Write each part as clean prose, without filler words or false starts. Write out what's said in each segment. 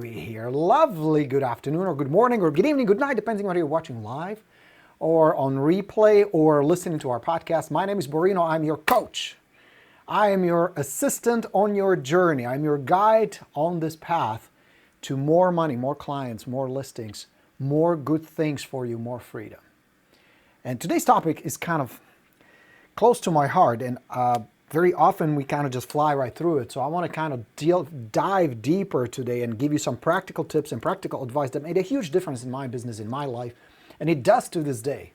Here, lovely good afternoon or good morning or good evening, good night, depending on whether you're watching live or on replay or listening to our podcast. My name is Borino. I'm your coach. I am your assistant on your journey. I'm your guide on this path to more money, more clients, more listings, more good things for you, more freedom. And today's topic is kind of close to my heart, and very often we kind of just fly right through it. So I want to kind of dive deeper today and give you some practical tips and practical advice that made a huge difference in my business, in my life, and it does to this day.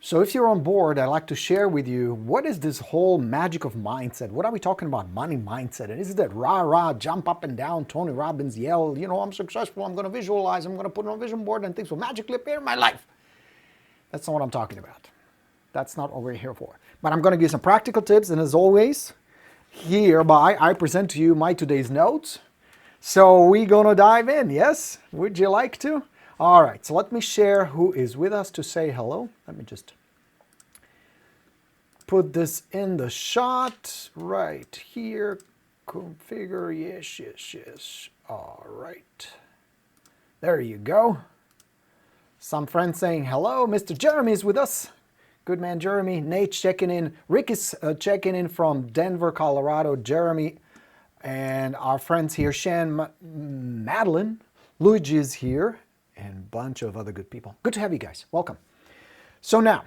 So if you're on board, I'd like to share with you, what is this whole magic of mindset? What are we talking about, money mindset? And is it that rah-rah, jump up and down, Tony Robbins yell, I'm successful, I'm going to visualize, I'm going to put it on a vision board and things will magically appear in my life? That's not what I'm talking about. That's not what we're here for. But I'm going to give you some practical tips, and as always, hereby I present to you my today's notes. So we're going to dive in, yes? Would you like to? All right, so let me share who is with us to say hello. Let me just put this in the shot right here. Configure, yes. All right. There you go. Some friends saying hello. Mr. Jeremy is with us. Good man, Jeremy. Nate's checking in. Rick is checking in from Denver, Colorado. Jeremy and our friends here, Shan, Madeline, Luigi is here, and a bunch of other good people. Good to have you guys. Welcome. So now,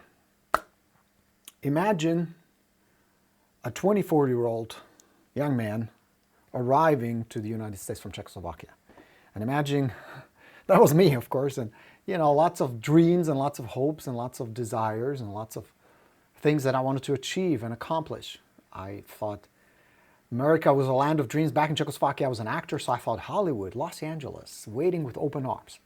imagine a 24-year-old young man arriving to the United States from Czechoslovakia. And imagine, that was me, of course, and lots of dreams and lots of hopes and lots of desires and lots of things that I wanted to achieve and accomplish. I thought America was a land of dreams. Back in Czechoslovakia, I was an actor, so I thought Hollywood, Los Angeles, waiting with open arms.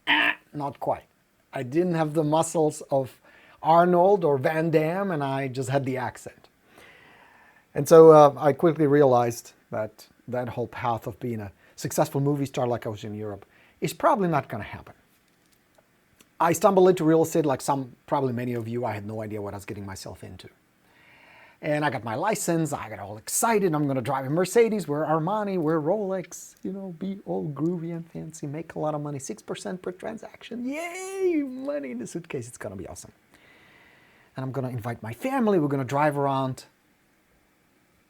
Not quite. I didn't have the muscles of Arnold or Van Damme, and I just had the accent. And so I quickly realized that that whole path of being a successful movie star like I was in Europe is probably not going to happen. I stumbled into real estate like probably many of you. I had no idea what I was getting myself into. And I got my license. I got all excited. I'm going to drive a Mercedes, wear Armani, wear Rolex, be all groovy and fancy, make a lot of money, 6% per transaction. Yay, money in the suitcase. It's going to be awesome. And I'm going to invite my family. We're going to drive around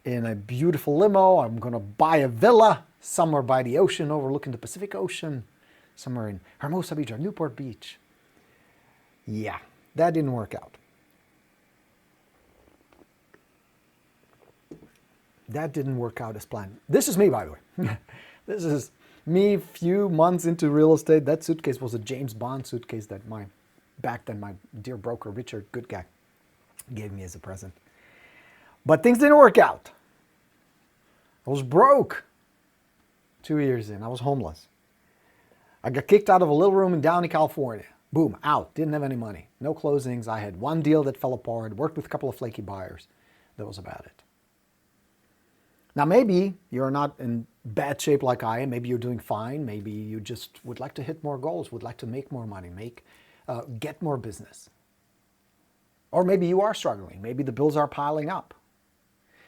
in a beautiful limo. I'm going to buy a villa somewhere by the ocean overlooking the Pacific Ocean, somewhere in Hermosa Beach or Newport Beach. Yeah, that didn't work out. That didn't work out as planned. This is me, by the way. This is me a few months into real estate. That suitcase was a James Bond suitcase that back then my dear broker, Richard, good guy, gave me as a present. But things didn't work out. I was broke 2 years in. I was homeless. I got kicked out of a little room in Downey, California. Boom, out. Didn't have any money. No closings. I had one deal that fell apart. Worked with a couple of flaky buyers. That was about it. Now, maybe you're not in bad shape like I am. Maybe you're doing fine. Maybe you just would like to hit more goals, would like to make more money, get more business. Or maybe you are struggling. Maybe the bills are piling up.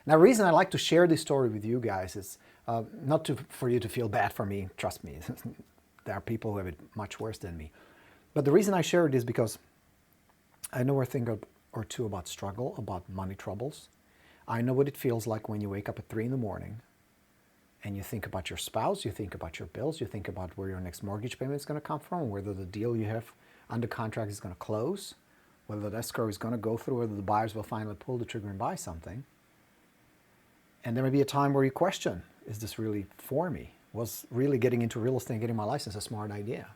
Now, the reason I like to share this story with you guys is not for you to feel bad for me. Trust me, there are people who have it much worse than me. But the reason I share it is because I know a thing or two about struggle, about money troubles. I know what it feels like when you wake up at 3 in the morning and you think about your spouse, you think about your bills, you think about where your next mortgage payment is going to come from, whether the deal you have under contract is going to close, whether the escrow is going to go through, whether the buyers will finally pull the trigger and buy something. And there may be a time where you question, is this really for me? Was really getting into real estate and getting my license a smart idea?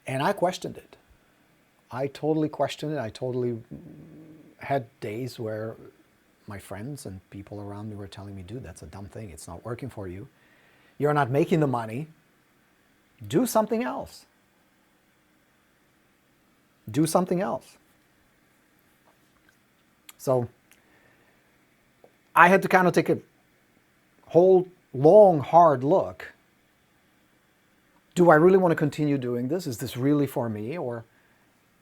And I questioned it. I totally questioned it. I totally had days where my friends and people around me were telling me, dude, that's a dumb thing. It's not working for you. You're not making the money. Do something else. Do something else. So I had to kind of take a whole long, hard look. Do I really want to continue doing this? Is this really for me? Or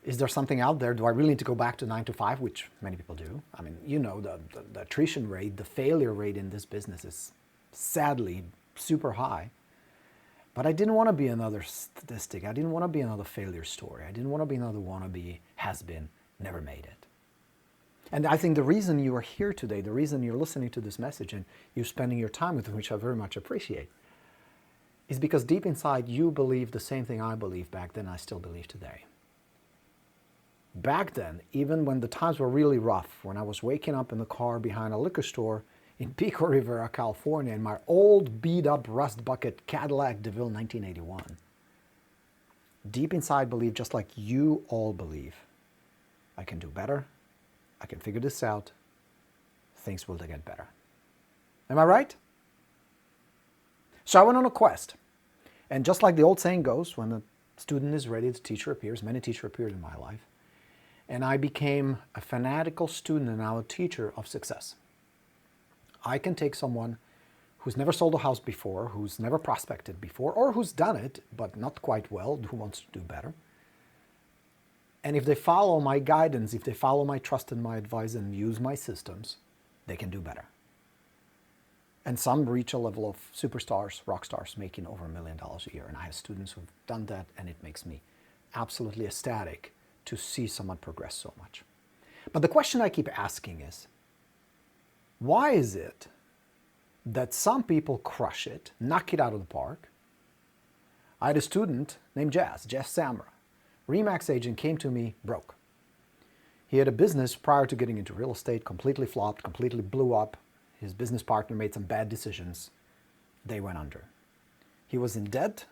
is there something out there? Do I really need to go back to 9 to 5, which many people do? I mean, the attrition rate, the failure rate in this business is sadly super high. But I didn't want to be another statistic. I didn't want to be another failure story. I didn't want to be another wannabe, has-been, never made it. And I think the reason you are here today, the reason you're listening to this message and you're spending your time with it, which I very much appreciate, is because deep inside you believe the same thing I believed back then, I still believe today. Back then, even when the times were really rough, when I was waking up in the car behind a liquor store in Pico Rivera, California, in my old beat-up rust bucket Cadillac DeVille 1981, deep inside believe, just like you all believe, I can do better, I can figure this out, things will get better. Am I right? So I went on a quest. And just like the old saying goes, when the student is ready, the teacher appears. Many teachers appeared in my life. And I became a fanatical student and now a teacher of success. I can take someone who's never sold a house before, who's never prospected before, or who's done it, but not quite well, who wants to do better. And if they follow my guidance, if they follow my trust and my advice and use my systems, they can do better. And some reach a level of superstars, rock stars, making over $1 million a year. And I have students who've done that, and it makes me absolutely ecstatic to see someone progress so much. But the question I keep asking is, why is it that some people crush it, knock it out of the park? I had a student named Jeff Samra. Remax agent, came to me broke. He had a business prior to getting into real estate, completely flopped, completely blew up. His business partner made some bad decisions. They went under. He was in debt,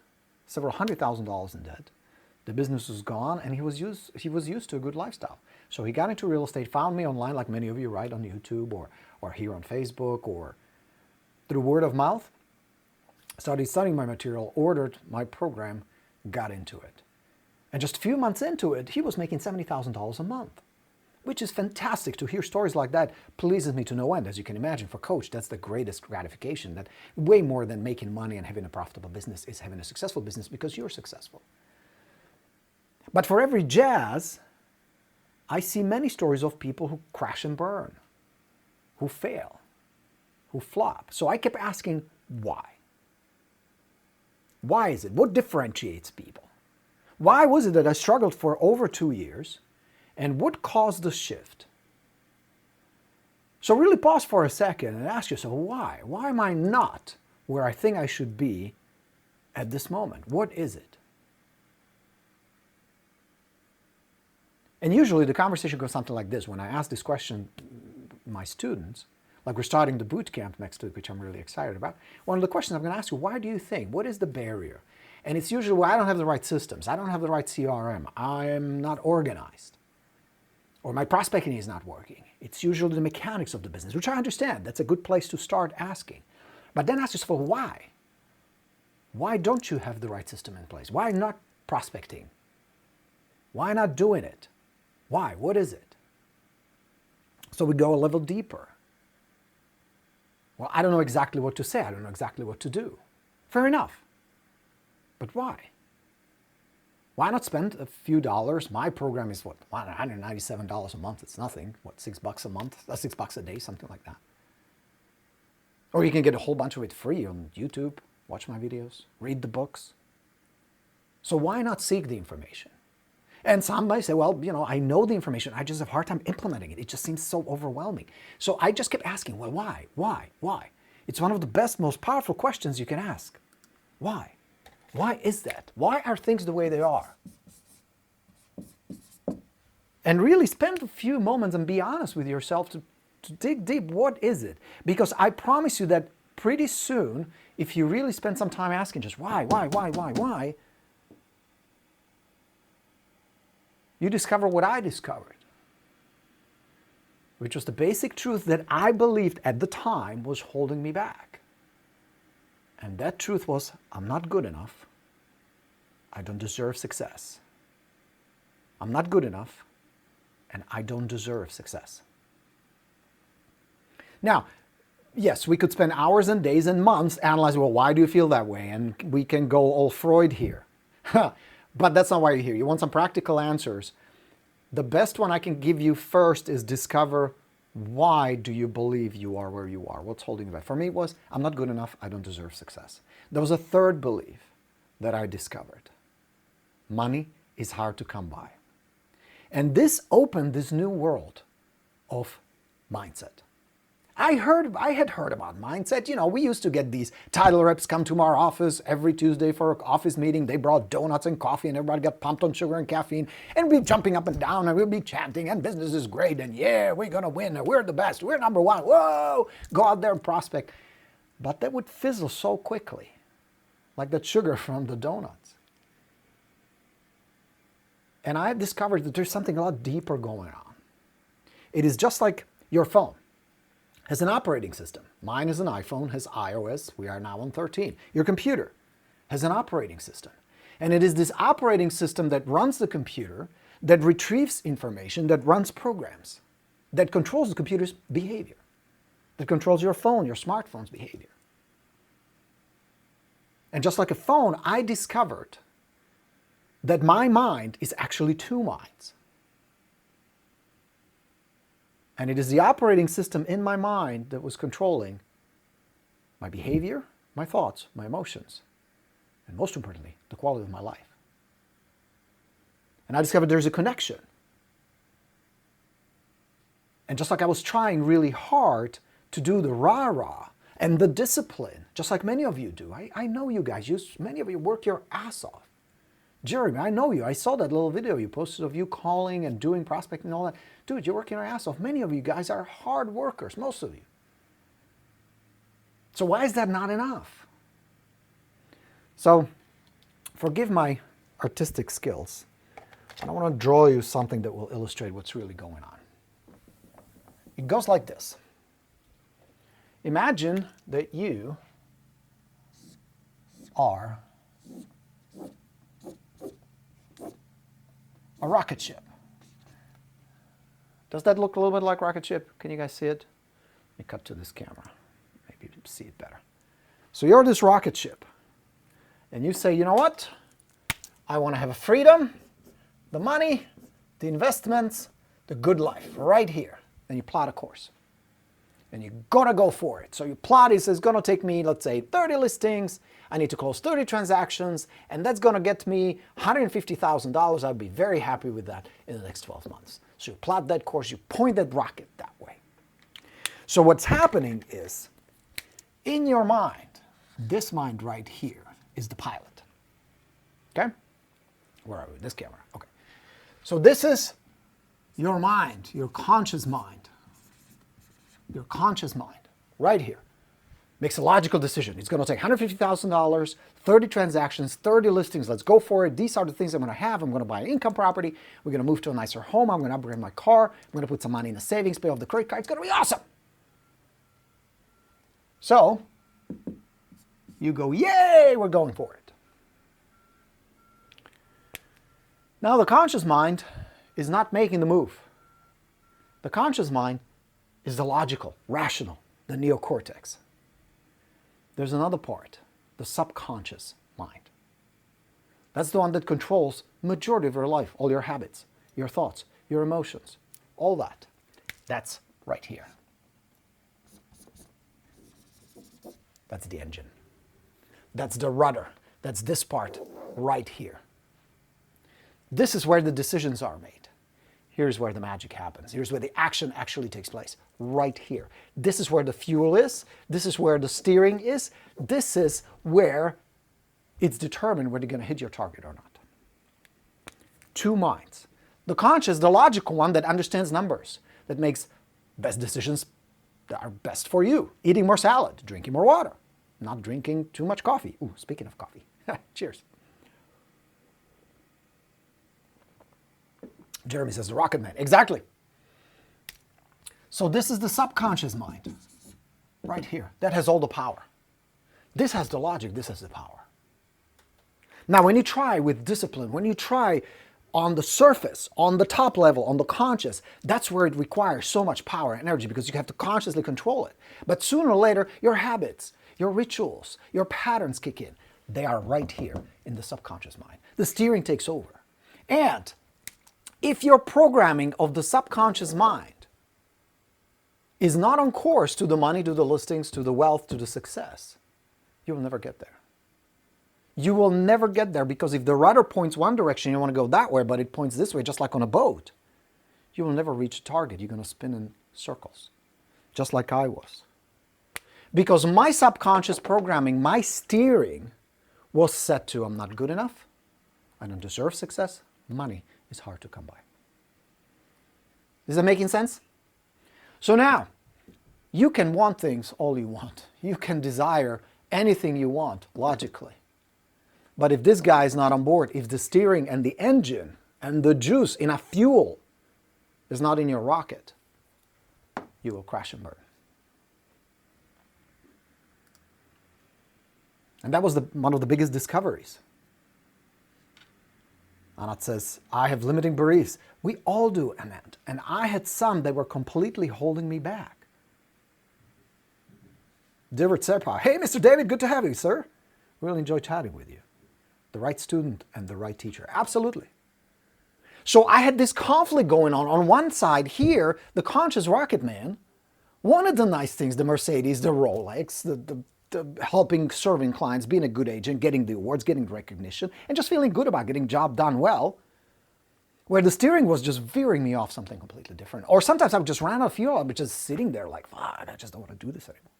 several $100,000 in debt. The business was gone, and he was used to a good lifestyle. So he got into real estate, found me online, like many of you, right, on YouTube or here on Facebook or through word of mouth. Started studying my material, ordered my program, got into it. And just a few months into it, he was making $70,000 a month, which is fantastic. To hear stories like that pleases me to no end. As you can imagine, for coach, that's the greatest gratification. That way more than making money and having a profitable business is having a successful business because you're successful. But for every jazz, I see many stories of people who crash and burn, who fail, who flop. So I kept asking, why? Why is it? What differentiates people? Why was it that I struggled for over 2 years? And what caused the shift? So really pause for a second and ask yourself, why? Why am I not where I think I should be at this moment? What is it? And usually the conversation goes something like this. When I ask this question to my students, like we're starting the Bootcamp next week, which I'm really excited about, one of the questions I'm going to ask you, why do you think? What is the barrier? And it's usually, well, I don't have the right systems. I don't have the right CRM. I'm not organized. Or my prospecting is not working. It's usually the mechanics of the business, which I understand. That's a good place to start asking. But then ask yourself, why? Why don't you have the right system in place? Why not prospecting? Why not doing it? Why? What is it? So we go a level deeper. Well, I don't know exactly what to say. I don't know exactly what to do. Fair enough. But why? Why not spend a few dollars? My program is what, $197 a month. It's nothing. What, $6 a month? $6 a day, something like that. Or you can get a whole bunch of it free on YouTube, watch my videos, read the books. So why not seek the information? And some might say, well, I know the information. I just have a hard time implementing it. It just seems so overwhelming. So I just kept asking, well, why? Why? Why? It's one of the best, most powerful questions you can ask. Why? Why is that? Why are things the way they are? And really spend a few moments and be honest with yourself to dig deep. What is it? Because I promise you that pretty soon, if you really spend some time asking just why, you discover what I discovered, which was the basic truth that I believed at the time was holding me back. And that truth was, I'm not good enough. I don't deserve success. I'm not good enough, and I don't deserve success. Now, yes, we could spend hours and days and months analyzing, well, why do you feel that way? And we can go all Freud here. But that's not why you're here. You want some practical answers. The best one I can give you first is discover, why do you believe you are where you are? What's holding you back? For me, it was, I'm not good enough. I don't deserve success. There was a third belief. that I discovered. Money is hard to come by. And this opened this new world of mindset. I had heard about mindset. You know, we used to get these title reps come to our office every Tuesday for an office meeting. They brought donuts and coffee and everybody got pumped on sugar and caffeine. And we'd be jumping up and down and we'd be chanting and business is great and yeah, we're going to win and we're the best. We're number one. Whoa! Go out there and prospect. But that would fizzle so quickly, like that sugar from the donuts. And I have discovered that there's something a lot deeper going on. It is just like your phone has an operating system. Mine is an iPhone, has iOS. We are now on 13. Your computer has an operating system. And it is this operating system that runs the computer, that retrieves information, that runs programs, that controls the computer's behavior, that controls your phone, your smartphone's behavior. And just like a phone, I discovered that my mind is actually two minds. And it is the operating system in my mind that was controlling my behavior, my thoughts, my emotions, and most importantly, the quality of my life. And I discovered there's a connection. And just like I was trying really hard to do the rah-rah and the discipline, just like many of you do. I know you guys, many of you work your ass off. Jeremy, I know you. I saw that little video you posted of you calling and doing prospecting and all that. Dude, you're working your ass off. Many of you guys are hard workers, most of you. So why is that not enough? So, forgive my artistic skills. I want to draw you something that will illustrate what's really going on. It goes like this. Imagine that you are a rocket ship. Does that look a little bit like rocket ship? Can you guys see it? Let me cut to this camera. Maybe you can see it better. So you're this rocket ship. And you say, you know what? I want to have a freedom, the money, the investments, the good life right here. And you plot a course. And you're going to go for it. So you plot is it's going to take me, let's say, 30 listings. I need to close 30 transactions. And that's going to get me $150,000. I'd be very happy with that in the next 12 months. So you plot that course. You point that rocket that way. So what's happening is, in your mind, this mind right here is the pilot. Okay? Where are we? This camera. Okay. So this is your mind, your conscious mind. Your conscious mind, right here, makes a logical decision. It's going to take $150,000, 30 transactions, 30 listings. Let's go for it. These are the things I'm going to have. I'm going to buy an income property. We're going to move to a nicer home. I'm going to upgrade my car. I'm going to put some money in a savings, pay off the credit card. It's going to be awesome. So, you go, yay, we're going for it. Now, the conscious mind is not making the move. The conscious mind is the logical, rational, the neocortex. There's another part, the subconscious mind. That's the one that controls the majority of your life, all your habits, your thoughts, your emotions, all that. That's right here. That's the engine. That's the rudder. That's this part right here. This is where the decisions are made. Here's where the magic happens. Here's where the action actually takes place, right here. This is where the fuel is. This is where the steering is. This is where it's determined whether you're going to hit your target or not. Two minds. The conscious, the logical one that understands numbers, that makes best decisions that are best for you. Eating more salad, drinking more water, not drinking too much coffee. Ooh, speaking of coffee, cheers. Jeremy says the rocket man. Exactly. So this is the subconscious mind, right here. That has all the power. This has the logic, this has the power. Now when you try with discipline, when you try on the surface, on the top level, on the conscious, that's where it requires so much power and energy because you have to consciously control it. But sooner or later, your habits, your rituals, your patterns kick in. They are right here in the subconscious mind. The steering takes over. And if your programming of the subconscious mind is not on course to the money, to the listings, to the wealth, to the success, you will never get there. You will never get there, because if the rudder points one direction, you want to go that way, but it points this way, just like on a boat, you will never reach a target. You're going to spin in circles, just like I was. Because my subconscious programming, my steering, was set to, I'm not good enough, I don't deserve success, money is hard to come by. Is that making sense? So now, you can want things all you want. You can desire anything you want, logically. But if this guy is not on board, if the steering and the engine and the juice, enough fuel, is not in your rocket, you will crash and burn. And that was one of the biggest discoveries. Anat says, I have limiting beliefs. We all do, Anat. And I had some that were completely holding me back. Divert Serpa, hey, Mr. David, good to have you, sir. Really enjoy chatting with you. The right student and the right teacher. Absolutely. So I had this conflict going on. On one side here, the conscious rocket man wanted the nice things, the Mercedes, the Rolex, the helping, serving clients, being a good agent, getting the awards, getting the recognition, and just feeling good about getting job done well, where the steering was just veering me off something completely different. Or sometimes I would just run out of fuel. I was just sitting there like, fuck, I just don't want to do this anymore.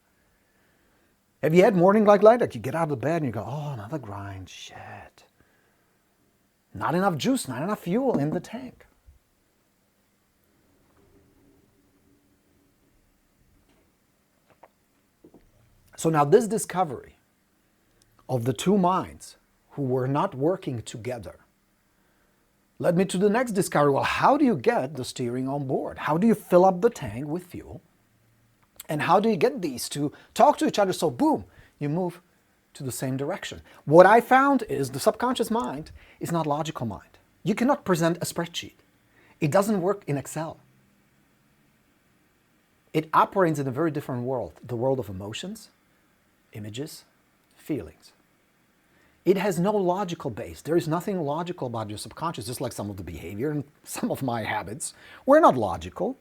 Have you had morning like that? You get out of the bed and you go, oh, another grind, shit. Not enough juice, not enough fuel in the tank. So now this discovery of the two minds who were not working together led me to the next discovery. Well, how do you get the steering on board? How do you fill up the tank with fuel? And how do you get these to talk to each other so boom, you move to the same direction? What I found is the subconscious mind is not logical mind. You cannot present a spreadsheet. It doesn't work in Excel. It operates in a very different world, the world of emotions, images, feelings. It has no logical base. There is nothing logical about your subconscious, just like some of the behavior and some of my habits were not logical.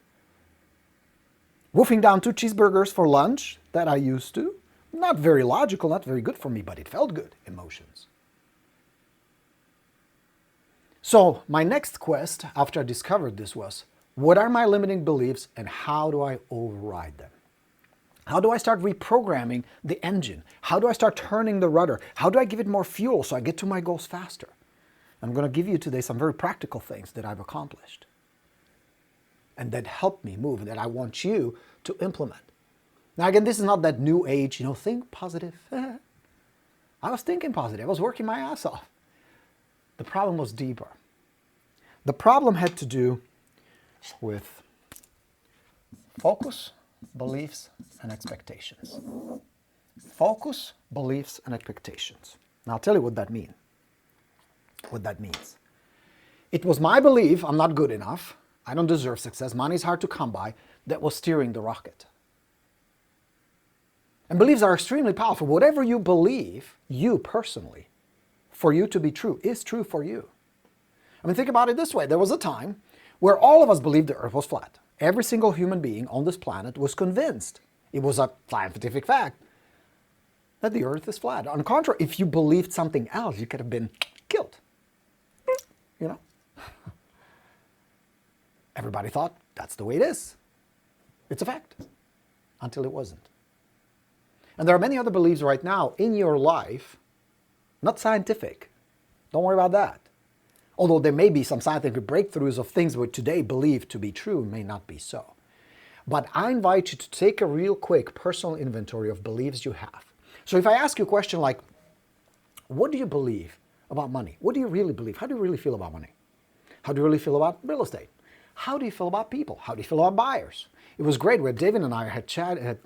Wolfing down 2 cheeseburgers for lunch that I used to, not very logical, not very good for me, but it felt good, emotions. So my next quest after I discovered this was, what are my limiting beliefs and how do I override them? How do I start reprogramming the engine? How do I start turning the rudder? How do I give it more fuel so I get to my goals faster? I'm going to give you today some very practical things that I've accomplished and that help me move and that I want you to implement. Now again, this is not that new age, think positive. I was thinking positive. I was working my ass off. The problem was deeper. The problem had to do with focus, beliefs, and expectations. Focus, beliefs, and expectations. Now I'll tell you what that means. It was my belief I'm not good enough, I don't deserve success, money is hard to come by, that was steering the rocket. And beliefs are extremely powerful. Whatever you believe, you personally, for you to be true, is true for you. I mean, think about it this way. There was a time where all of us believed the earth was flat. Every single human being on this planet was convinced, it was a scientific fact, that the earth is flat. On the contrary, if you believed something else, you could have been killed. Everybody thought that's the way it is. It's a fact. Until it wasn't. And there are many other beliefs right now in your life, not scientific. Don't worry about that. Although there may be some scientific breakthroughs of things we today believe to be true, may not be so. But I invite you to take a real quick personal inventory of beliefs you have. So if I ask you a question like, what do you believe about money? What do you really believe? How do you really feel about money? How do you really feel about real estate? How do you feel about people? How do you feel about buyers? It was great where David and I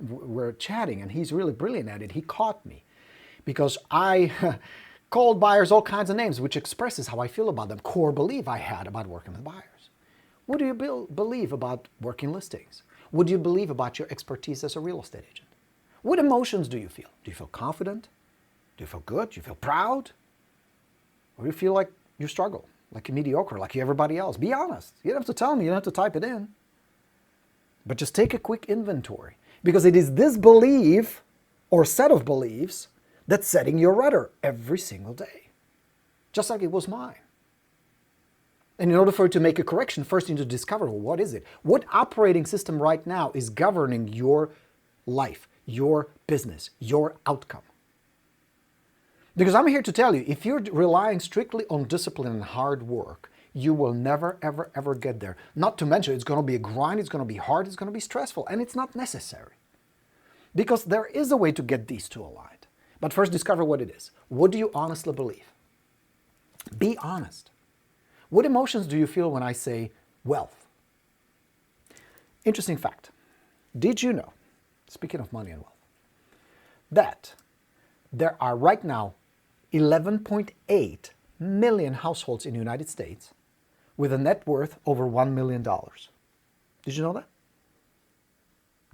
were chatting, and he's really brilliant at it. He caught me because I called buyers all kinds of names, which expresses how I feel about them. Core belief I had about working with buyers. What do you believe about working listings? What do you believe about your expertise as a real estate agent? What emotions do you feel? Do you feel confident? Do you feel good? Do you feel proud? Or do you feel like you struggle, like you're mediocre, like you're everybody else? Be honest. You don't have to tell me. You don't have to type it in. But just take a quick inventory, because it is this belief or set of beliefs that's setting your rudder every single day, just like it was mine. And in order for you to make a correction, first you need to discover, well, what is it? What operating system right now is governing your life, your business, your outcome? Because I'm here to tell you, if you're relying strictly on discipline and hard work, you will never, ever, ever get there. Not to mention, it's going to be a grind, it's going to be hard, it's going to be stressful, and it's not necessary. Because there is a way to get these two aligned. But first, discover what it is. What do you honestly believe? Be honest. What emotions do you feel when I say wealth? Interesting fact. Did you know, speaking of money and wealth, that there are right now 11.8 million households in the United States with a net worth over $1 million. Did you know that?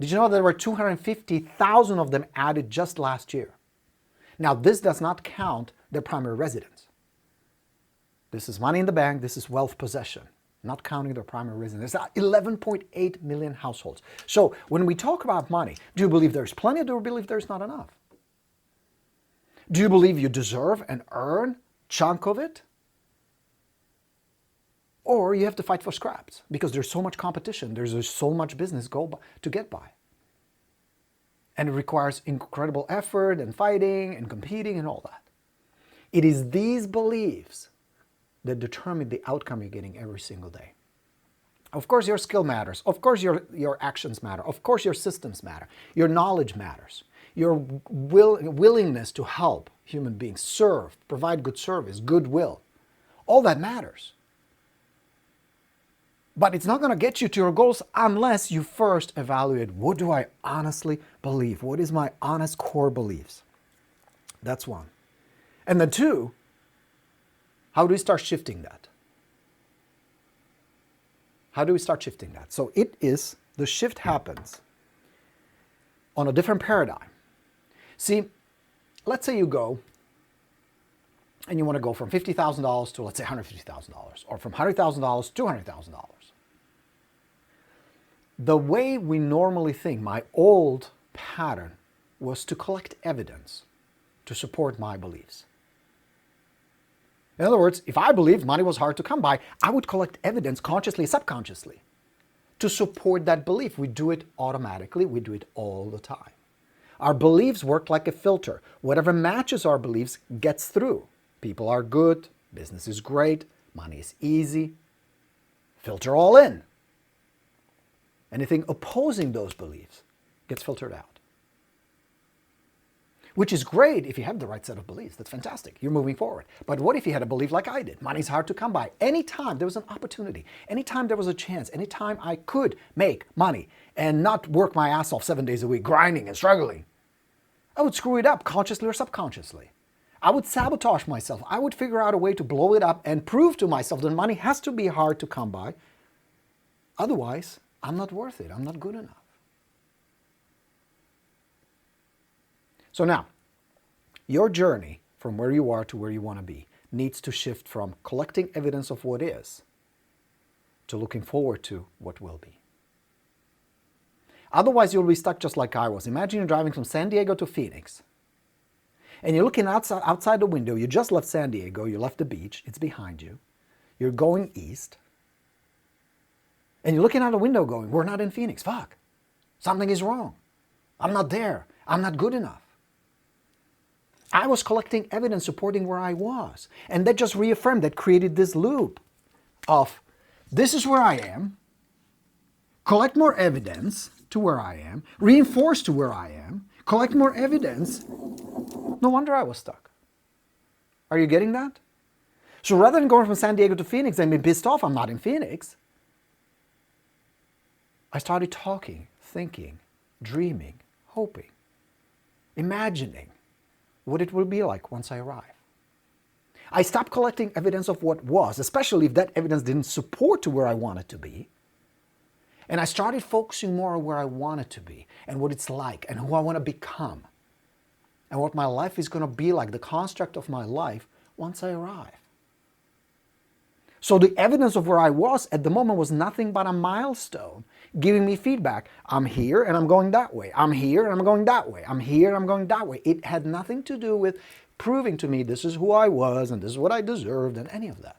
Did you know there were 250,000 of them added just last year? Now, this does not count their primary residence. This is money in the bank, this is wealth possession, not counting their primary residence. There's 11.8 million households. So when we talk about money, do you believe there's plenty or do you believe there's not enough? Do you believe you deserve and earn a chunk of it? Or you have to fight for scraps because there's so much competition, there's so much business to get by. And it requires incredible effort and fighting and competing and all that. It is these beliefs that determine the outcome you're getting every single day. Of course, your skill matters. Of course, your actions matter. Of course, your systems matter. Your knowledge matters. Your willingness to help human beings, serve, provide good service, goodwill. All that matters. But it's not going to get you to your goals unless you first evaluate, what do I honestly believe? What is my honest core beliefs? That's one. And then two, how do we start shifting that? How do we start shifting that? So the shift happens on a different paradigm. See, let's say you go and you want to go from $50,000 to, let's say, $150,000, or from $100,000 to $200,000. The way we normally think, my old pattern, was to collect evidence to support my beliefs. In other words, if I believed money was hard to come by, I would collect evidence consciously, subconsciously, to support that belief. We do it automatically. We do it all the time. Our beliefs work like a filter. Whatever matches our beliefs gets through. People are good, business is great, money is easy. Filter all in. Anything opposing those beliefs gets filtered out. Which is great if you have the right set of beliefs. That's fantastic. You're moving forward. But what if you had a belief like I did? Money's hard to come by. Anytime there was an opportunity, anytime there was a chance, anytime I could make money and not work my ass off 7 days a week, grinding and struggling, I would screw it up consciously or subconsciously. I would sabotage myself. I would figure out a way to blow it up and prove to myself that money has to be hard to come by. Otherwise, I'm not worth it. I'm not good enough. So now, your journey from where you are to where you want to be needs to shift from collecting evidence of what is to looking forward to what will be. Otherwise, you'll be stuck just like I was. Imagine you're driving from San Diego to Phoenix, and you're looking outside the window. You just left San Diego. You left the beach. It's behind you. You're going east, and you're looking out the window going, we're not in Phoenix. Fuck. Something is wrong. I'm not there. I'm not good enough. I was collecting evidence supporting where I was. And that just reaffirmed, that created this loop of, this is where I am, collect more evidence to where I am, reinforce to where I am, collect more evidence. No wonder I was stuck. Are you getting that? So rather than going from San Diego to Phoenix and being pissed off I'm not in Phoenix, I started talking, thinking, dreaming, hoping, imagining what it will be like once I arrive. I stopped collecting evidence of what was, especially if that evidence didn't support to where I wanted to be. And I started focusing more on where I wanted to be and what it's like and who I want to become and what my life is going to be like, the construct of my life once I arrive. So the evidence of where I was at the moment was nothing but a milestone giving me feedback. I'm here and I'm going that way. I'm here and I'm going that way. I'm here and I'm going that way. It had nothing to do with proving to me this is who I was and this is what I deserved and any of that.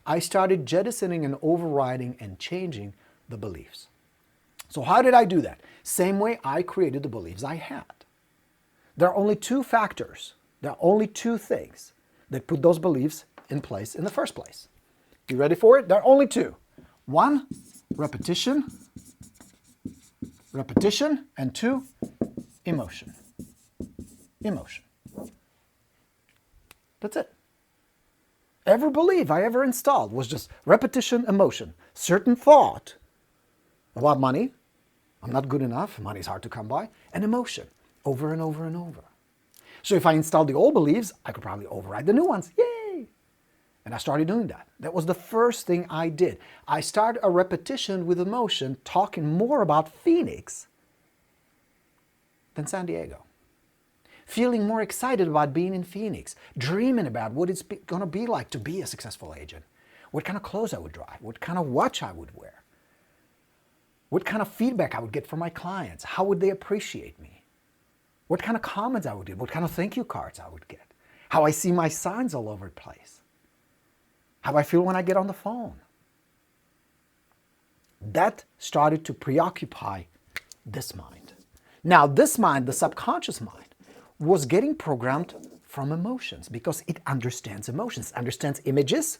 I started jettisoning and overriding and changing the beliefs. So how did I do that? Same way I created the beliefs I had. There are only two factors. There are only two things that put those beliefs in place in the first place. You ready for it? There are only two. One, repetition, and two, emotion. Emotion. That's it. Every belief I ever installed was just repetition, emotion. Certain thought about money, I'm not good enough, money's hard to come by, and emotion, over and over and over. So if I installed the old beliefs, I could probably override the new ones. Yay! And I started doing that. That was the first thing I did. I started a repetition with emotion, talking more about Phoenix than San Diego. Feeling more excited about being in Phoenix, dreaming about what it's going to be like to be a successful agent, what kind of clothes I would drive, what kind of watch I would wear, what kind of feedback I would get from my clients, how would they appreciate me, what kind of comments I would get, what kind of thank you cards I would get, how I see my signs all over the place, how I feel when I get on the phone. That started to preoccupy this mind. Now this mind, the subconscious mind, was getting programmed from emotions because it understands emotions, understands images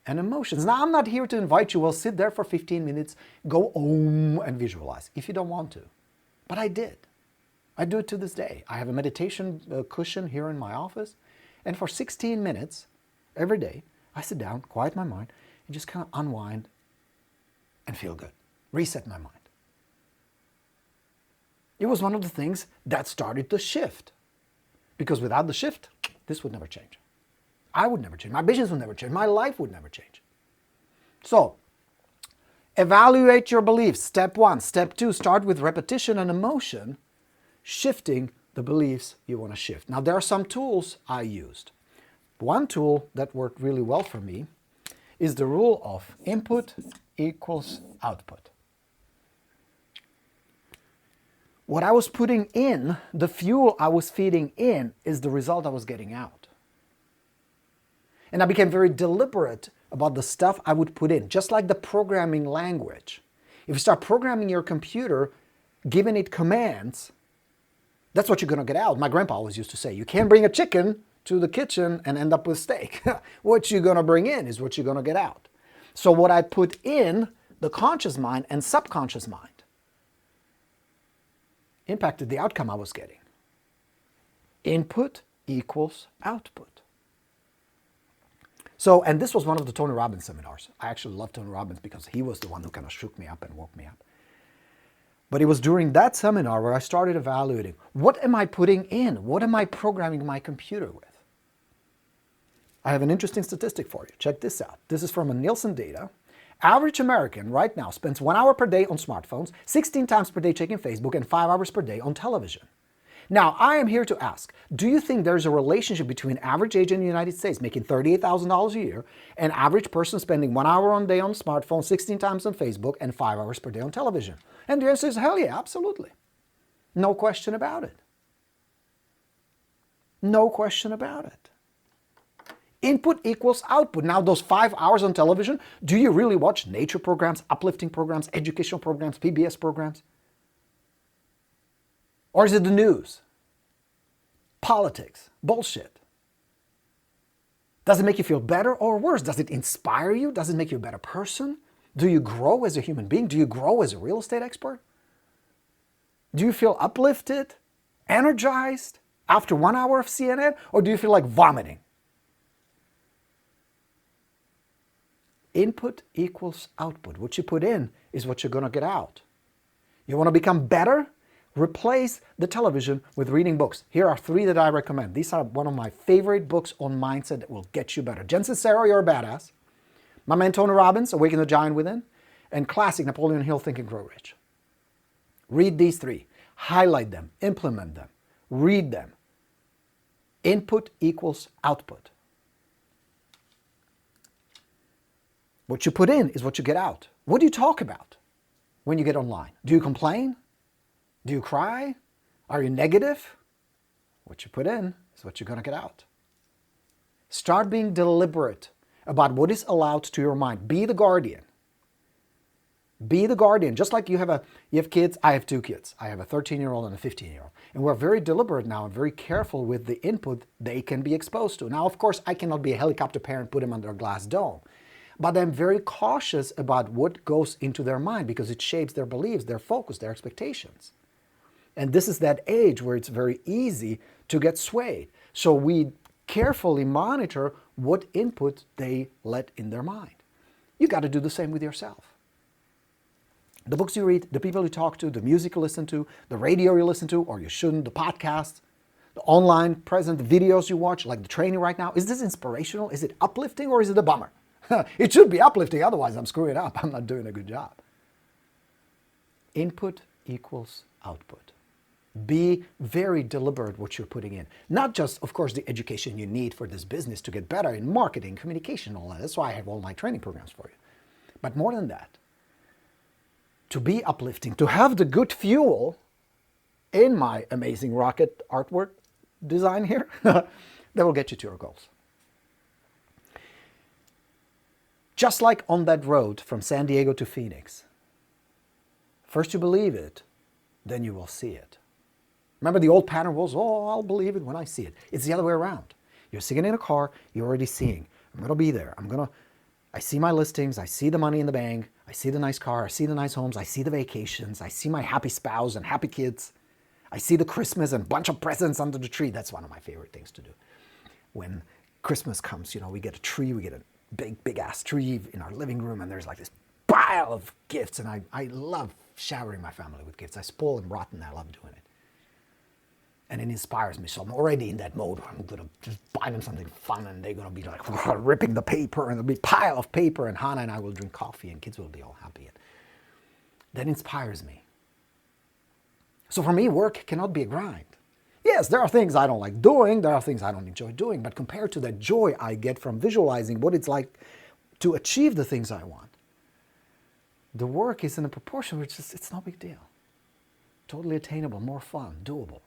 and emotions. Now, I'm not here to invite you, well, sit there for 15 minutes, go and visualize, if you don't want to. But I did. I do it to this day. I have a meditation cushion here in my office, and for 16 minutes every day, I sit down, quiet my mind, and just kind of unwind and feel good, reset my mind. It was one of the things that started the shift. Because without the shift, this would never change. I would never change. My business would never change. My life would never change. So, evaluate your beliefs. Step one. Step two, start with repetition and emotion, shifting the beliefs you want to shift. Now, there are some tools I used. One tool that worked really well for me is the rule of input equals output. What I was putting in, the fuel I was feeding in, is the result I was getting out. And I became very deliberate about the stuff I would put in, just like the programming language. If you start programming your computer, giving it commands, that's what you're going to get out. My grandpa always used to say, you can't bring a chicken to the kitchen and end up with steak. What you're going to bring in is what you're going to get out. So what I put in the conscious mind and subconscious mind impacted the outcome I was getting. Input equals output. So, and this was one of the Tony Robbins seminars. I actually love Tony Robbins because he was the one who kind of shook me up and woke me up. But it was during that seminar where I started evaluating, what am I putting in? What am I programming my computer with? I have an interesting statistic for you. Check this out. This is from a Nielsen Data. Average American right now spends 1 hour per day on smartphones, 16 times per day checking Facebook, and 5 hours per day on television. Now, I am here to ask, do you think there's a relationship between average agent in the United States making $38,000 a year and average person spending 1 hour a day on smartphone, 16 times on Facebook, and 5 hours per day on television? And the answer is, hell yeah, absolutely. No question about it. No question about it. Input equals output. Now, those 5 hours on television, do you really watch nature programs, uplifting programs, educational programs, PBS programs? Or is it the news? Politics? Bullshit? Does it make you feel better or worse? Does it inspire you? Does it make you a better person? Do you grow as a human being? Do you grow as a real estate expert? Do you feel uplifted, energized after 1 hour of CNN? Or do you feel like vomiting? Input equals output. What you put in is what you're going to get out. You want to become better? Replace the television with reading books. Here are 3 that I recommend. These are one of my favorite books on mindset that will get you better. Jen Sincero, You're a Badass. My man Tony Robbins, Awaken the Giant Within. And classic Napoleon Hill, Think and Grow Rich. Read these 3. Highlight them. Implement them. Read them. Input equals output. What you put in is what you get out. What do you talk about when you get online? Do you complain? Do you cry? Are you negative? What you put in is what you're going to get out. Start being deliberate about what is allowed to your mind. Be the guardian. Be the guardian. Just like you have kids. I have 2 kids. I have a 13-year-old and a 15-year-old. And we're very deliberate now and very careful with the input they can be exposed to. Now, of course, I cannot be a helicopter parent, put them under a glass dome. But I'm very cautious about what goes into their mind because it shapes their beliefs, their focus, their expectations. And this is that age where it's very easy to get swayed. So we carefully monitor what input they let in their mind. You got to do the same with yourself. The books you read, the people you talk to, the music you listen to, the radio you listen to, or you shouldn't, the podcasts, the online present videos you watch, like the training right now. Is this inspirational? Is it uplifting or is it a bummer? It should be uplifting, otherwise I'm screwing up. I'm not doing a good job. Input equals output. Be very deliberate what you're putting in. Not just, of course, the education you need for this business to get better in marketing, communication, all that. That's why I have all my training programs for you. But more than that, to be uplifting, to have the good fuel in my amazing rocket artwork design here, that will get you to your goals. Just like on that road from San Diego to Phoenix. First you believe it, then you will see it. Remember the old pattern was, oh, I'll believe it when I see it. It's the other way around. You're sitting in a car, you're already seeing, I'm going to be there. I see my listings, I see the money in the bank, I see the nice car, I see the nice homes, I see the vacations, I see my happy spouse and happy kids. I see the Christmas and bunch of presents under the tree. That's one of my favorite things to do. When Christmas comes, we get a tree, we get a big ass tree in our living room, and there's like this pile of gifts, and I love showering my family with gifts. I spoil them rotten, I love doing it. And it inspires me, so I'm already in that mode. I'm gonna just buy them something fun, and they're gonna be like ripping the paper, and there'll be a pile of paper, and Hannah and I will drink coffee, and kids will be all happy. That inspires me. So for me, work cannot be a grind. Yes, there are things I don't like doing, there are things I don't enjoy doing, but compared to that joy I get from visualizing what it's like to achieve the things I want, the work is in a proportion which it's no big deal. Totally attainable, more fun, doable.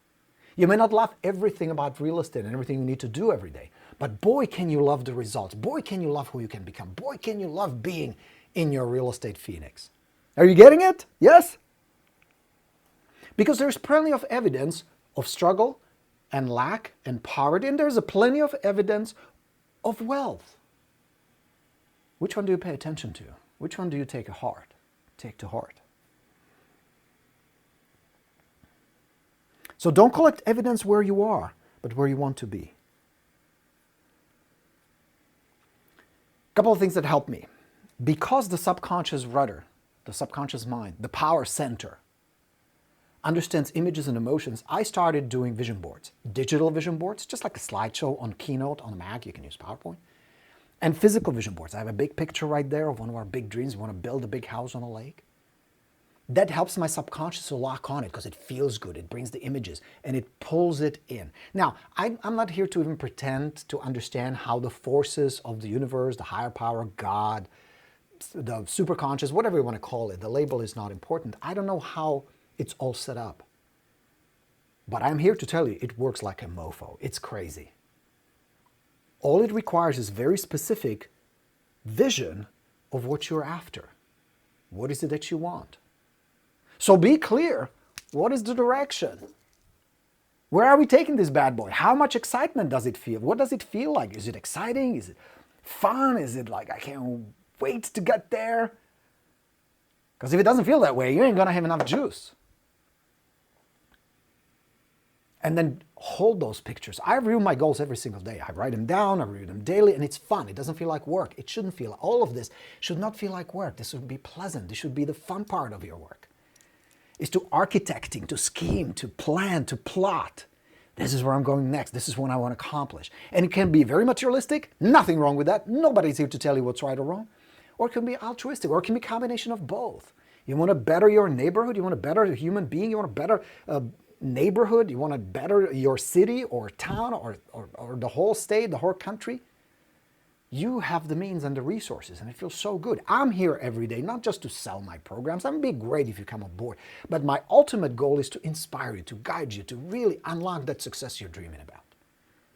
You may not love everything about real estate and everything you need to do every day, but boy, can you love the results. Boy, can you love who you can become. Boy, can you love being in your real estate phoenix. Are you getting it? Yes? Because there's plenty of evidence of struggle and lack and poverty, and there's plenty of evidence of wealth. Which one do you pay attention to? Which one do you take to heart? So don't collect evidence where you are, but where you want to be. A couple of things that help me. Because the subconscious rudder, the subconscious mind, the power center, understands images and emotions, I started doing vision boards. Digital vision boards, just like a slideshow on Keynote on a Mac, you can use PowerPoint. And physical vision boards. I have a big picture right there of one of our big dreams. We want to build a big house on a lake. That helps my subconscious to lock on it because it feels good. It brings the images and it pulls it in. Now, I'm not here to even pretend to understand how the forces of the universe, the higher power, God, the superconscious, whatever you want to call it, the label is not important. I don't know how it's all set up. But I'm here to tell you it works like a mofo. It's crazy. All it requires is very specific vision of what you're after. What is it that you want? So be clear. What is the direction? Where are we taking this bad boy? How much excitement does it feel? What does it feel like? Is it exciting? Is it fun? Is it like I can't wait to get there? Because if it doesn't feel that way, you ain't going to have enough juice. And then hold those pictures. I review my goals every single day. I write them down, I review them daily, and it's fun. It doesn't feel like work. It shouldn't feel, all of this should not feel like work. This should be pleasant. This should be the fun part of your work. It's to architecting, to scheme, to plan, to plot. This is where I'm going next. This is what I want to accomplish. And it can be very materialistic. Nothing wrong with that. Nobody's here to tell you what's right or wrong. Or it can be altruistic, or it can be a combination of both. You want to better your neighborhood. You want to better a human being. You want to better neighborhood, you want to better your city or town or the whole state, the whole country. You have the means and the resources, and it feels so good. I'm here every day, not just to sell my programs. That would be great if you come on board. But my ultimate goal is to inspire you, to guide you, to really unlock that success you're dreaming about.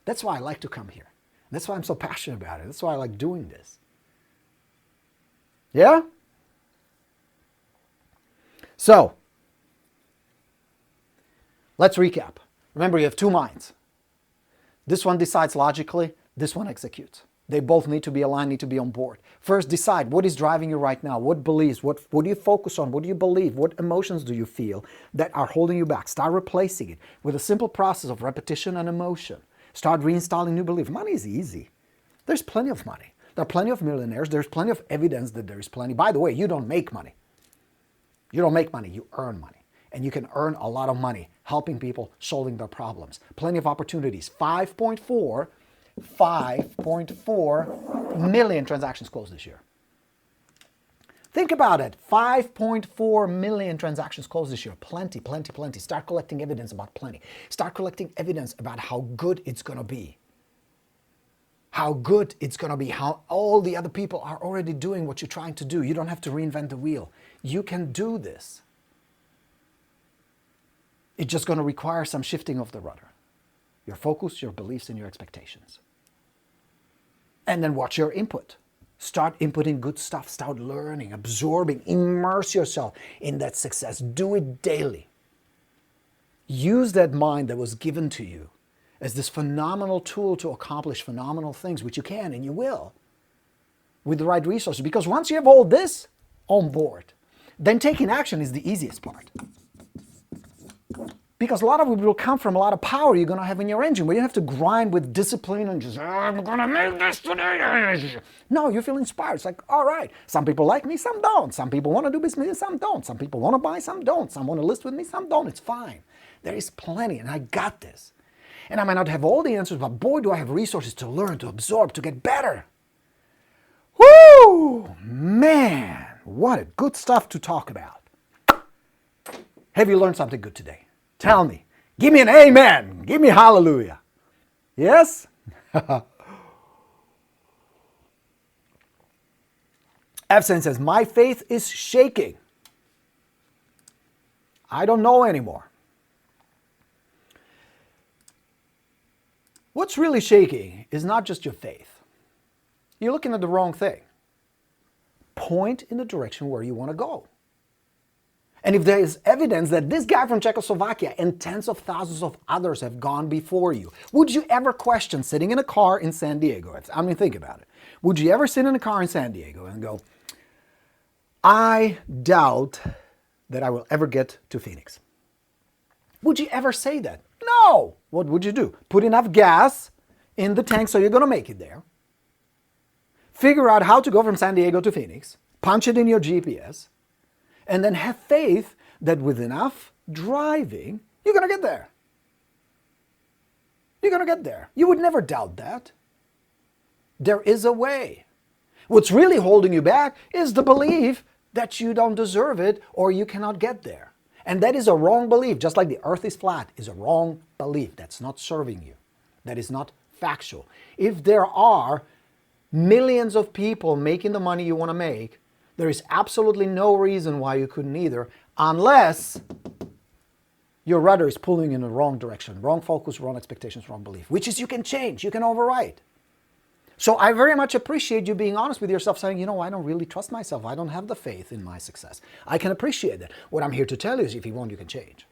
That's why I like to come here. That's why I'm so passionate about it. That's why I like doing this. Yeah? So, let's recap. Remember, you have two minds. This one decides logically, this one executes. They both need to be aligned, need to be on board. First, decide what is driving you right now. What beliefs, what do you focus on? What do you believe? What emotions do you feel that are holding you back? Start replacing it with a simple process of repetition and emotion. Start reinstalling new beliefs. Money is easy. There's plenty of money. There are plenty of millionaires. There's plenty of evidence that there is plenty. By the way, you don't make money. You don't make money, you earn money. And you can earn a lot of money helping people solving their problems. Plenty of opportunities. 5.4 million transactions closed this year. Think about it. 5.4 million transactions closed this year. Plenty, plenty, plenty. Start collecting evidence about plenty. Start collecting evidence about how good it's going to be. How good it's going to be. How all the other people are already doing what you're trying to do. You don't have to reinvent the wheel. You can do this. It's just going to require some shifting of the rudder. Your focus, your beliefs, and your expectations. And then watch your input. Start inputting good stuff. Start learning, absorbing, immerse yourself in that success. Do it daily. Use that mind that was given to you as this phenomenal tool to accomplish phenomenal things, which you can and you will, with the right resources. Because once you have all this on board, then taking action is the easiest part. Because a lot of it will come from a lot of power you're going to have in your engine, where you don't have to grind with discipline and just, I'm going to make this today. No, you feel inspired. It's like, all right, some people like me, some don't. Some people want to do business, some don't. Some people want to buy, some don't. Some want to list with me, some don't. It's fine. There is plenty, and I got this. And I might not have all the answers, but boy, do I have resources to learn, to absorb, to get better. Woo! Man, what a good stuff to talk about. Have you learned something good today? Tell me. Give me an amen. Give me hallelujah. Yes? Evsen says, my faith is shaking. I don't know anymore. What's really shaking is not just your faith. You're looking at the wrong thing. Point in the direction where you want to go. And if there is evidence that this guy from Czechoslovakia and tens of thousands of others have gone before you, would you ever question sitting in a car in San Diego? I mean, think about it. Would you ever sit in a car in San Diego and go, I doubt that I will ever get to Phoenix? Would you ever say that? No! What would you do? Put enough gas in the tank so you're going to make it there. Figure out how to go from San Diego to Phoenix. Punch it in your GPS. And then have faith that with enough driving, you're going to get there. You're going to get there. You would never doubt that. There is a way. What's really holding you back is the belief that you don't deserve it or you cannot get there. And that is a wrong belief. Just like the earth is flat is a wrong belief. That's not serving you. That is not factual. If there are millions of people making the money you want to make, there is absolutely no reason why you couldn't either, unless your rudder is pulling in the wrong direction, wrong focus, wrong expectations, wrong belief, which is you can change, you can override. So I very much appreciate you being honest with yourself, saying, you know, I don't really trust myself. I don't have the faith in my success. I can appreciate that. What I'm here to tell you is if you want, you can change.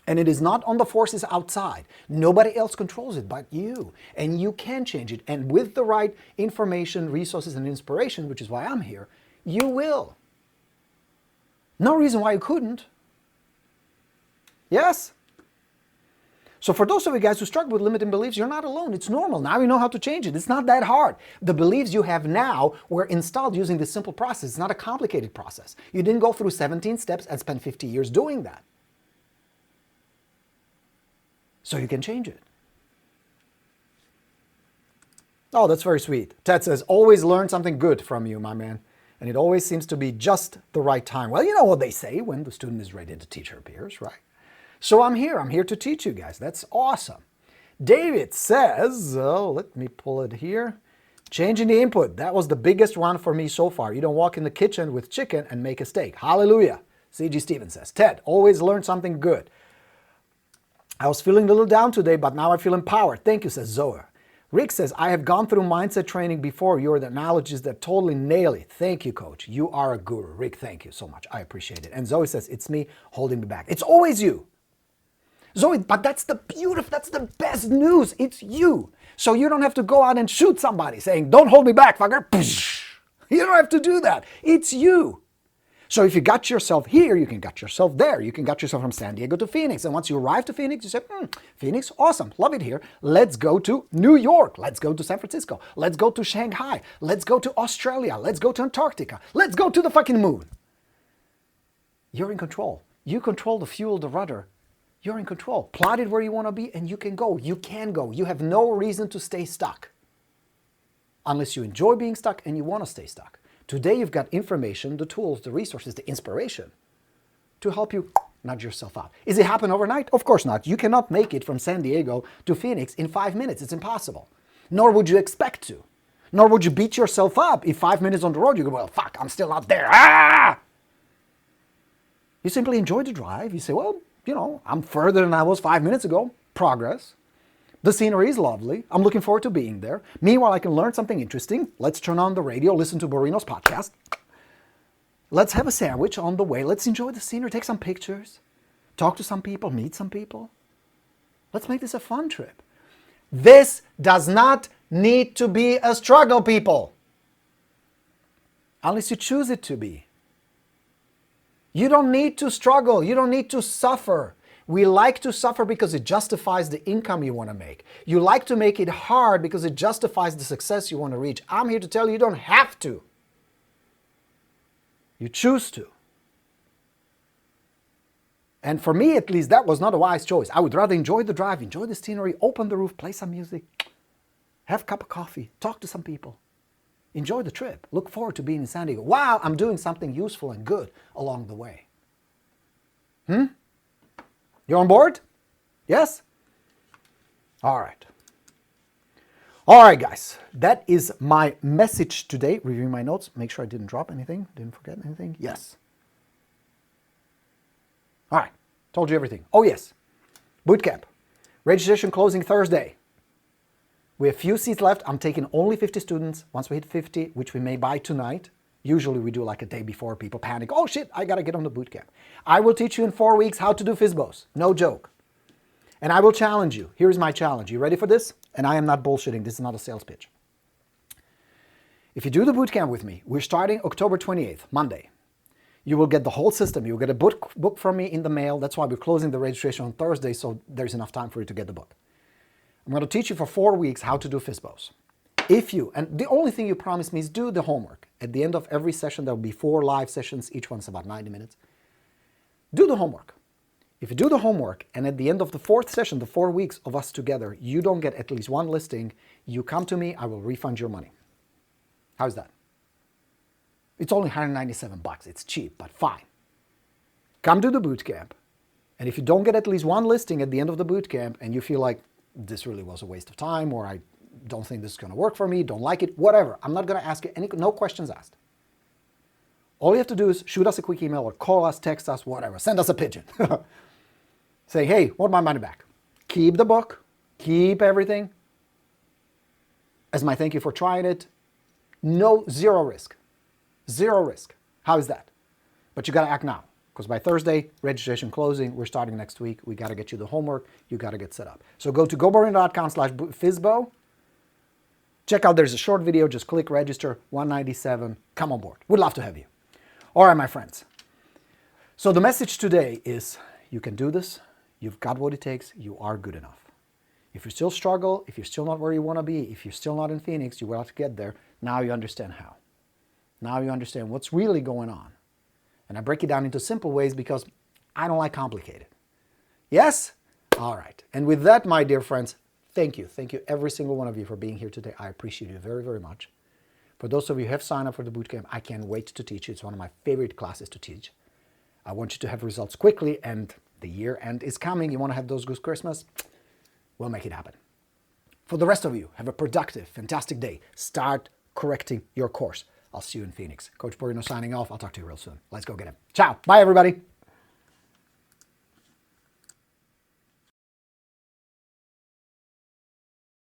And it is not on the forces outside. Nobody else controls it but you. And you can change it. And with the right information, resources, and inspiration, which is why I'm here, you will. No reason why you couldn't. Yes? So for those of you guys who struggle with limiting beliefs, you're not alone. It's normal. Now you know how to change it. It's not that hard. The beliefs you have now were installed using this simple process. It's not a complicated process. You didn't go through 17 steps and spend 50 years doing that. So you can change it. Oh, that's very sweet. Ted says, always learn something good from you, my man. And it always seems to be just the right time. Well, you know what they say when the student is ready to teach her peers, right? So I'm here to teach you guys. That's awesome. David says, let me pull it here. Changing the input, that was the biggest one for me so far. You don't walk in the kitchen with chicken and make a steak. Hallelujah. C.G. Stevens says, Ted, always learn something good. I was feeling a little down today, but now I feel empowered. Thank you, says Zoe. Rick says, I have gone through mindset training before. You're the analogies that totally nail it. Thank you, coach. You are a guru. Rick, thank you so much. I appreciate it. And Zoe says, it's me holding me back. It's always you. Zoe, but that's the best news. It's you. So you don't have to go out and shoot somebody saying, don't hold me back, fucker. You don't have to do that. It's you. So if you got yourself here, you can get yourself there. You can get yourself from San Diego to Phoenix. And once you arrive to Phoenix, you say, Phoenix, awesome, love it here. Let's go to New York. Let's go to San Francisco. Let's go to Shanghai. Let's go to Australia. Let's go to Antarctica. Let's go to the fucking moon. You're in control. You control the fuel, the rudder. You're in control. Plot it where you want to be and you can go. You can go. You have no reason to stay stuck. Unless you enjoy being stuck and you want to stay stuck. Today you've got information, the tools, the resources, the inspiration to help you nudge yourself out. Is it happen overnight? Of course not. You cannot make it from San Diego to Phoenix in 5 minutes. It's impossible. Nor would you expect to. Nor would you beat yourself up if 5 minutes on the road you go, well, fuck, I'm still not there. Ah! You simply enjoy the drive. You say, well, you know, I'm further than I was 5 minutes ago. Progress. The scenery is lovely. I'm looking forward to being there. Meanwhile, I can learn something interesting. Let's turn on the radio, listen to Borino's podcast. Let's have a sandwich on the way. Let's enjoy the scenery, take some pictures, talk to some people, meet some people. Let's make this a fun trip. This does not need to be a struggle, people. Unless you choose it to be. You don't need to struggle. You don't need to suffer. We like to suffer because it justifies the income you want to make. You like to make it hard because it justifies the success you want to reach. I'm here to tell you, you don't have to. You choose to. And for me, at least, that was not a wise choice. I would rather enjoy the drive, enjoy the scenery, open the roof, play some music, have a cup of coffee, talk to some people. Enjoy the trip. Look forward to being in San Diego while I'm doing something useful and good along the way. You on board? Yes? All right. All right, guys. That is my message today. Reviewing my notes. Make sure I didn't drop anything. Didn't forget anything. Yes. All right. Told you everything. Oh, yes. Bootcamp. Registration closing Thursday. We have few seats left. I'm taking only 50 students. Once we hit 50, which we may buy tonight, usually we do like a day before, people panic. Oh shit, I gotta get on the bootcamp. I will teach you in 4 weeks how to do FISBOs. No joke. And I will challenge you. Here's my challenge. You ready for this? And I am not bullshitting. This is not a sales pitch. If you do the bootcamp with me, we're starting October 28th, Monday. You will get the whole system. You'll get a book from me in the mail. That's why we're closing the registration on Thursday, so there's enough time for you to get the book. I'm going to teach you for 4 weeks how to do FISBOs. And the only thing you promise me is do the homework. At the end of every session, there will be 4 live sessions. Each one's about 90 minutes. Do the homework. If you do the homework, and at the end of the 4th session, the 4 weeks of us together, you don't get at least 1 listing, you come to me, I will refund your money. How's that? It's only $197. It's cheap, but fine. Come to the bootcamp. And if you don't get at least 1 listing at the end of the bootcamp, and you feel like this really was a waste of time, or I don't think this is going to work for me, don't like it, whatever. I'm not going to ask you no questions asked. All you have to do is shoot us a quick email or call us, text us, whatever. Send us a pigeon. Say, hey, want my money back. Keep the book. Keep everything. As my thank you for trying it. Zero risk. Zero risk. How is that? But you got to act now. Because by Thursday, registration closing, we're starting next week. We got to get you the homework. You got to get set up. So go to goborino.com/FISBO. Check out, there's a short video. Just click register, $197. Come on board. Would love to have you. All right, my friends. So the message today is you can do this. You've got what it takes. You are good enough. If you still struggle, if you're still not where you want to be, if you're still not in Phoenix, you will have to get there. Now you understand how. Now you understand what's really going on. And I break it down into simple ways because I don't like complicated. Yes? All right. And with that, my dear friends, thank you. Thank you, every single one of you, for being here today. I appreciate you very, very much. For those of you who have signed up for the bootcamp, I can't wait to teach you. It's one of my favorite classes to teach. I want you to have results quickly, and the year end is coming. You want to have those good Christmas? We'll make it happen. For the rest of you, have a productive, fantastic day. Start correcting your course. I'll see you in Phoenix. Coach Borino signing off. I'll talk to you real soon. Let's go get him. Ciao. Bye, everybody.